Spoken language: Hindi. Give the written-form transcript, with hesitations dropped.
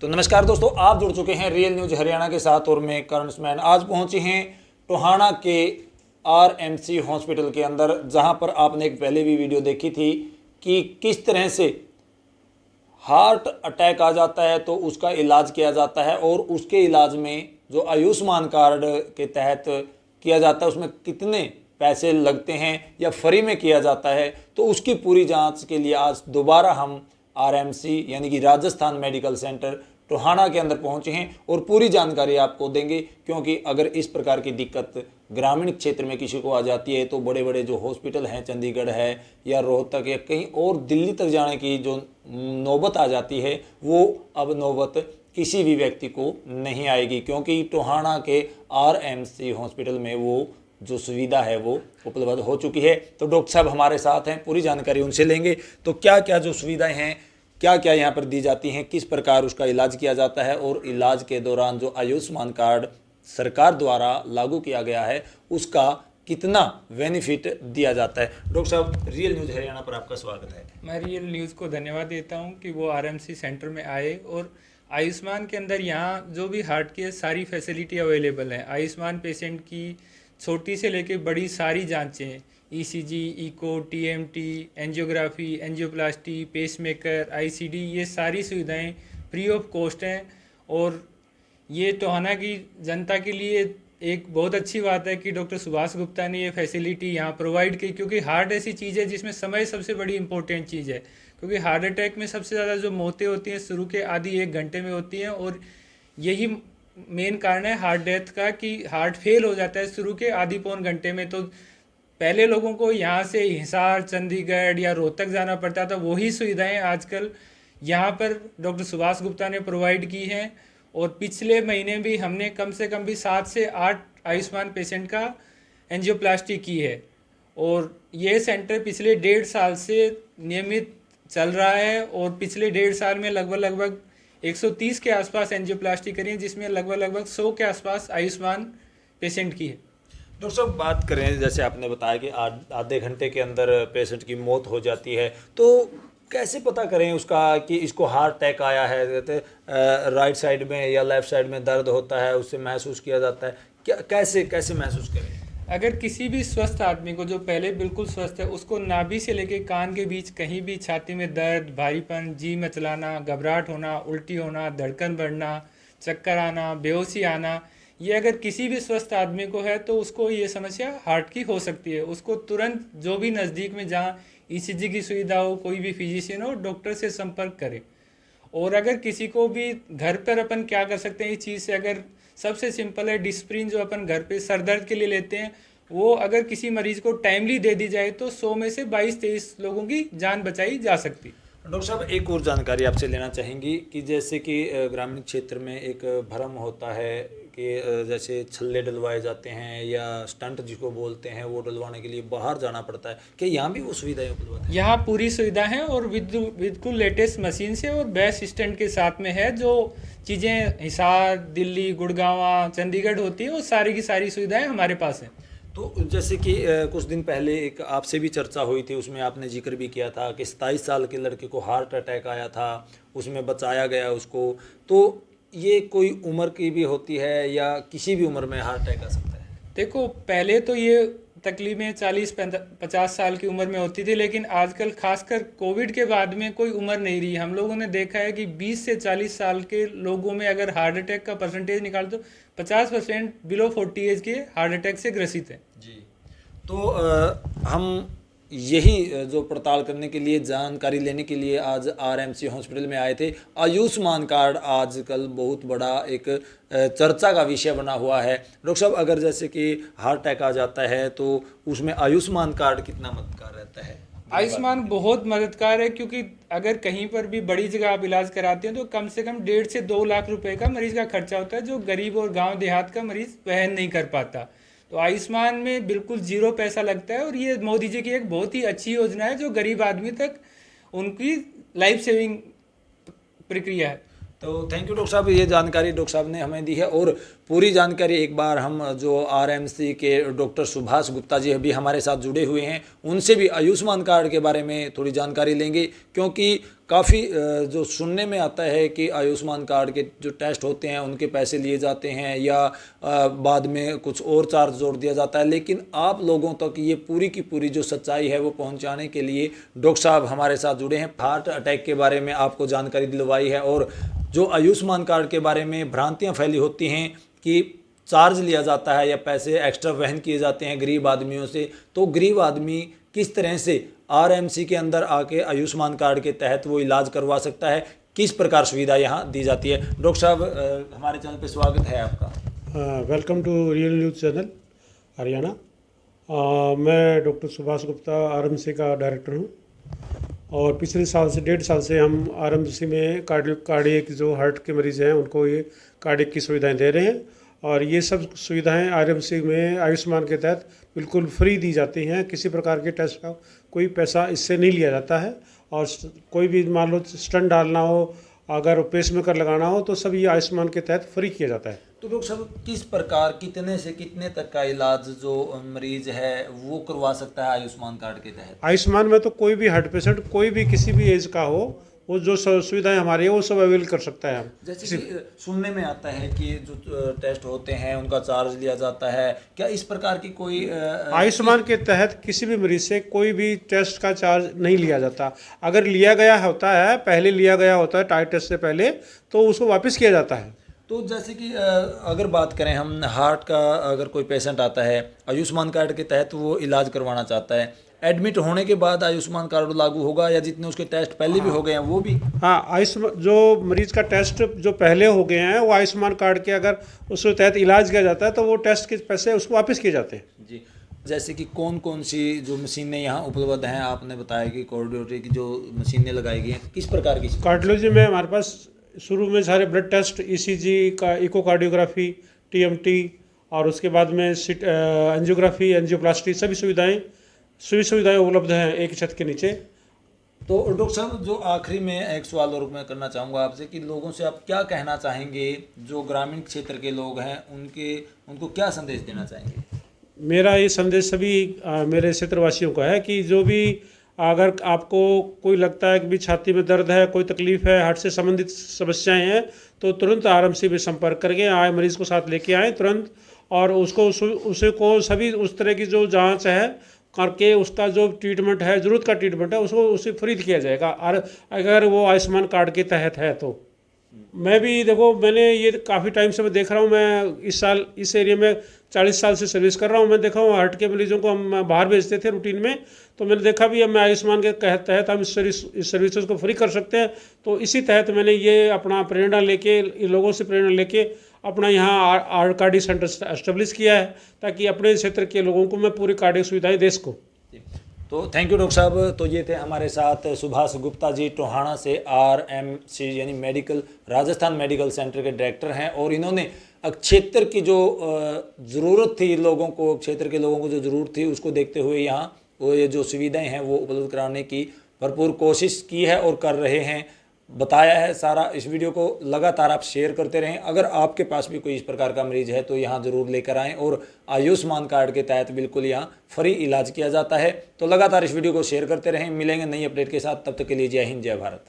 तो नमस्कार दोस्तों, आप जुड़ चुके हैं रियल न्यूज हरियाणा के साथ और मैं करण। आज पहुंचे हैं टोहाना के आरएमसी हॉस्पिटल के अंदर, जहां पर आपने एक पहले भी वीडियो देखी थी कि किस तरह से हार्ट अटैक आ जाता है तो उसका इलाज किया जाता है और उसके इलाज में जो आयुष्मान कार्ड के तहत किया जाता है उसमें कितने पैसे लगते हैं या फ्री में किया जाता है, तो उसकी पूरी जांच के लिए आज दोबारा हम आरएमसी यानी कि राजस्थान मेडिकल सेंटर टोहाना के अंदर पहुंचे हैं और पूरी जानकारी आपको देंगे। क्योंकि अगर इस प्रकार की दिक्कत ग्रामीण क्षेत्र में किसी को आ जाती है तो बड़े बड़े जो हॉस्पिटल हैं, चंडीगढ़ है या रोहतक या कहीं और दिल्ली तक जाने की जो नौबत आ जाती है वो अब नौबत किसी भी व्यक्ति को नहीं आएगी, क्योंकि टोहाना के आरएमसी हॉस्पिटल में वो जो सुविधा है वो उपलब्ध हो चुकी है। तो डॉक्टर साहब हमारे साथ हैं, पूरी जानकारी उनसे लेंगे। तो क्या क्या जो सुविधाएं हैं, क्या क्या यहाँ पर दी जाती हैं, किस प्रकार उसका इलाज किया जाता है और इलाज के दौरान जो आयुष्मान कार्ड सरकार द्वारा लागू किया गया है उसका कितना बेनिफिट दिया जाता है। डॉक्टर साहब, रियल न्यूज़ हरियाणा पर आपका स्वागत है। मैं रियल न्यूज़ को धन्यवाद देता हूं कि वो आरएमसी सेंटर में आए और आयुष्मान के अंदर यहाँ जो भी हार्ट की सारी फैसिलिटी अवेलेबल है। आयुष्मान पेशेंट की छोटी से लेकर बड़ी सारी जांचें, ECG, echo, TMT, angiography, angioplasty, pacemaker, ICD, ये सारी सुविधाएं फ्री ऑफ कॉस्ट हैं। और ये टोहाना की जनता के लिए एक बहुत अच्छी बात है कि डॉक्टर सुभाष गुप्ता ने ये फैसिलिटी यहाँ प्रोवाइड की, क्योंकि हार्ट ऐसी चीज़ है जिसमें समय सबसे बड़ी इंपॉर्टेंट चीज़ है। क्योंकि हार्ट अटैक में सबसे ज़्यादा जो मौतें होती हैं शुरू के आधी 1 घंटे में होती हैं और यही मेन कारण है हार्ट डेथ का कि हार्ट फेल हो जाता है शुरू के आधी पौन घंटे में। तो पहले लोगों को यहाँ से हिसार, चंडीगढ़ या रोहतक जाना पड़ता था, वही सुविधाएं आजकल यहाँ पर डॉक्टर सुभाष गुप्ता ने प्रोवाइड की हैं। और पिछले महीने भी हमने कम से कम भी 7 से 8 आयुष्मान पेशेंट का एंजियोप्लास्टी की है। और ये सेंटर पिछले 1.5 साल से नियमित चल रहा है और पिछले 1.5 साल में लगभग 130 के आसपास एंजियोप्लास्टी करी है, जिसमें लगभग 100 के आसपास आयुष्मान पेशेंट की है। डॉक्टर साहब, बात करें जैसे आपने बताया कि आधे घंटे के अंदर पेशेंट की मौत हो जाती है, तो कैसे पता करें उसका कि इसको हार्ट अटैक आया है? कहते राइट साइड में या लेफ्ट साइड में दर्द होता है, उससे महसूस किया जाता है, क्या कैसे कैसे महसूस करें? अगर किसी भी स्वस्थ आदमी को, जो पहले बिल्कुल स्वस्थ है, उसको नाभि से लेकर कान के बीच कहीं भी छाती में दर्द, भारीपन, जी मचलाना, घबराहट होना, उल्टी होना, धड़कन बढ़ना, चक्कर आना, बेहोशी आना, ये अगर किसी भी स्वस्थ आदमी को है तो उसको ये समस्या हार्ट की हो सकती है। उसको तुरंत जो भी नज़दीक में जहाँ ईसीजी की सुविधा हो, कोई भी फिजिशियन हो, डॉक्टर से संपर्क करें। और अगर किसी को भी घर पर अपन क्या कर सकते हैं इस चीज़ से, अगर सबसे सिंपल है डिस्प्रिन जो अपन घर पे सर दर्द के लिए लेते हैं, वो अगर किसी मरीज को टाइमली दे दी जाए तो 100 में से 22-23 लोगों की जान बचाई जा सकती। डॉक्टर साहब, एक और जानकारी आपसे लेना चाहेंगी कि जैसे कि ग्रामीण क्षेत्र में एक भ्रम होता है कि जैसे छल्ले डलवाए जाते हैं या स्टंट जिसको बोलते हैं वो डलवाने के लिए बाहर जाना पड़ता है, कि यहाँ भी वो सुविधाएं उपलब्ध है? यहाँ पूरी सुविधा है और बिल्कुल लेटेस्ट मशीन से और बेस्ट सिस्टेंट के साथ में है। जो चीज़ें हिसार, दिल्ली, गुड़गांव, चंडीगढ़ होती है वो सारी की सारी सुविधाएं हमारे पास हैं। तो जैसे कि कुछ दिन पहले एक आपसे भी चर्चा हुई थी, उसमें आपने जिक्र भी किया था कि 27 साल के लड़के को हार्ट अटैक आया था, उसमें बचाया गया उसको। तो ये कोई उम्र की भी होती है या किसी भी उम्र में हार्ट अटैक आ सकता है? देखो, पहले तो ये तकलीफें 40-50 साल की उम्र में होती थी, लेकिन आजकल खासकर कोविड के बाद में कोई उम्र नहीं रही। हम लोगों ने देखा है कि 20 से 40 साल के लोगों में अगर हार्ट अटैक का परसेंटेज निकाल तो 50% बिलो 40 एज के हार्ट अटैक से ग्रसित है। जी। तो हम यही जो पड़ताल करने के लिए, जानकारी लेने के लिए आज आरएमसी हॉस्पिटल में आए थे। आयुष्मान कार्ड आजकल बहुत बड़ा एक चर्चा का विषय बना हुआ है। डॉक्टर साहब, अगर जैसे कि हार्ट अटैक आ जाता है तो उसमें आयुष्मान कार्ड कितना मददगार रहता है? आयुष्मान बहुत मददगार है, क्योंकि अगर कहीं पर भी बड़ी जगह आप इलाज कराते हैं तो कम से कम 1.5 से 2 लाख रुपए का मरीज का खर्चा होता है, जो गरीब और गांव देहात का मरीज वहन नहीं कर पाता। तो आयुष्मान में बिल्कुल 0 पैसा लगता है और ये मोदी जी की एक बहुत ही अच्छी योजना है जो गरीब आदमी तक उनकी लाइफ सेविंग प्रक्रिया है। तो थैंक यू डॉक्टर साहब, ये जानकारी डॉक्टर साहब ने हमें दी है। और पूरी जानकारी एक बार हम जो आरएमसी के डॉक्टर सुभाष गुप्ता जी अभी हमारे साथ जुड़े हुए हैं, उनसे भी आयुष्मान कार्ड के बारे में थोड़ी जानकारी लेंगे, क्योंकि काफ़ी जो सुनने में आता है कि आयुष्मान कार्ड के जो टेस्ट होते हैं उनके पैसे लिए जाते हैं या बाद में कुछ और चार्ज जोड़ दिया जाता है, लेकिन आप लोगों तक ये पूरी की पूरी जो सच्चाई है वो पहुंचाने के लिए डॉक्टर साहब हमारे साथ जुड़े हैं। हार्ट अटैक के बारे में आपको जानकारी दिलवाई है और जो आयुष्मान कार्ड के बारे में भ्रांतियाँ फैली होती हैं कि चार्ज लिया जाता है या पैसे एक्स्ट्रा वहन किए जाते हैं गरीब आदमियों से, तो गरीब आदमी किस तरह से आरएमसी के अंदर आके आयुष्मान कार्ड के तहत वो इलाज करवा सकता है, किस प्रकार सुविधा यहाँ दी जाती है। डॉक्टर साहब हमारे चैनल पे स्वागत है आपका। Welcome to real news channel Haryana. मैं डॉक्टर सुभाष गुप्ता आरएमसी का डायरेक्टर हूँ और पिछले साल से 1.5 साल से हम आरएमसी में कार्डियक जो हार्ट के मरीज़ हैं उनको ये कार्डियक की सुविधाएं दे रहे हैं और ये सब सुविधाएं आरएमसी में आयुष्मान के तहत बिल्कुल फ्री दी जाती हैं। किसी प्रकार के टेस्ट का कोई पैसा इससे नहीं लिया जाता है और कोई भी मान लो स्टंट डालना हो, अगर पेसमेकर लगाना हो तो सब ये आयुष्मान के तहत फ्री किया जाता है। तो डॉक्टर साहब किस प्रकार कितने से कितने तक का इलाज जो मरीज है वो करवा सकता है आयुष्मान कार्ड के तहत? आयुष्मान में तो कोई भी हार्ट पेशेंट कोई भी किसी भी एज का हो वो जो सुविधाएं हमारी है वो सब अवेल कर सकता है। हम जैसे कि सुनने में आता है कि जो टेस्ट होते हैं उनका चार्ज लिया जाता है, क्या इस प्रकार की कोई आयुष्मान के तहत किसी भी मरीज से कोई भी टेस्ट का चार्ज नहीं लिया जाता। अगर लिया गया होता है, पहले लिया गया होता है टाइट टेस्ट से पहले, तो उसको वापस किया जाता है। तो जैसे कि अगर बात करें हम हार्ट का, अगर कोई पेशेंट आता है आयुष्मान कार्ड के तहत वो इलाज करवाना चाहता है, एडमिट होने के बाद आयुष्मान कार्ड लागू होगा या जितने उसके टेस्ट पहले भी हो गए हैं वो भी? हाँ, आयुष्मान जो मरीज का टेस्ट जो पहले हो गए हैं वो आयुष्मान कार्ड के अगर उसके तहत इलाज किया जाता है तो वो टेस्ट के पैसे उसको वापस किए जाते हैं। जी, जैसे कि कौन कौन सी जो मशीनें यहाँ उपलब्ध हैं, आपने बताया कि कार्डियोलॉजी की जो मशीनें लगाई गई हैं, किस प्रकार की? कार्डियोलॉजी में हमारे पास शुरू में सारे ब्लड टेस्ट, ईसीजी का, इकोकार्डियोग्राफी, टीएमटी और उसके बाद में एंजियोग्राफी, एंजियोप्लास्टी सभी सुविधाएं उपलब्ध हैं एक छत के नीचे। तो डॉक्टर साहब जो आखिरी में एक सवाल और मैं करना चाहूँगा आपसे कि लोगों से आप क्या कहना चाहेंगे, जो ग्रामीण क्षेत्र के लोग हैं उनको क्या संदेश देना चाहेंगे? मेरा ये संदेश सभी मेरे क्षेत्रवासियों का है कि जो भी अगर आपको कोई लगता है कि भी छाती में दर्द है, कोई तकलीफ़ है, हार्ट से संबंधित समस्याएं हैं, तो तुरंत आरएमसी में संपर्क करके आए, मरीज़ को साथ लेके आएँ तुरंत और उसे को सभी उस तरह की जो जांच है करके उसका जो ट्रीटमेंट है, ज़रूरत का ट्रीटमेंट है, उसको उसे फ्री किया जाएगा और अगर वो आयुष्मान कार्ड के तहत है तो। मैं भी देखो, मैंने ये काफ़ी टाइम से मैं देख रहा हूँ, मैं इस साल इस एरिया में 40 साल से सर्विस कर रहा हूँ। मैं देखा हूँ हार्ट के मरीजों को हम बाहर भेजते थे रूटीन में, तो मैंने देखा भी अब मैं आयुष्मान के तहत हम इस सर्विसेज को फ्री कर सकते हैं। तो इसी तहत मैंने ये अपना प्रेरणा लेके, लोगों से प्रेरणा लेके अपना यहाँ कार्डियक सेंटर एस्टेब्लिश किया है ताकि अपने क्षेत्र के लोगों को मैं पूरी कार्डियक सुविधाएं दे सकूँ। तो थैंक यू डॉक्टर साहब। तो ये थे हमारे साथ सुभाष गुप्ता जी, टोहाना से आरएमसी यानी मेडिकल राजस्थान मेडिकल सेंटर के डायरेक्टर हैं और इन्होंने क्षेत्र की जो ज़रूरत थी लोगों को, क्षेत्र के लोगों को जो ज़रूरत थी उसको देखते हुए यहाँ वो ये जो सुविधाएं हैं वो उपलब्ध कराने की भरपूर कोशिश की है और कर रहे हैं, बताया है सारा। इस वीडियो को लगातार आप शेयर करते रहें। अगर आपके पास भी कोई इस प्रकार का मरीज है तो यहाँ ज़रूर लेकर आएँ और आयुष्मान कार्ड के तहत बिल्कुल यहाँ फ्री इलाज किया जाता है। तो लगातार इस वीडियो को शेयर करते रहें। मिलेंगे नई अपडेट के साथ, तब तक के लिए जय हिंद, जय भारत।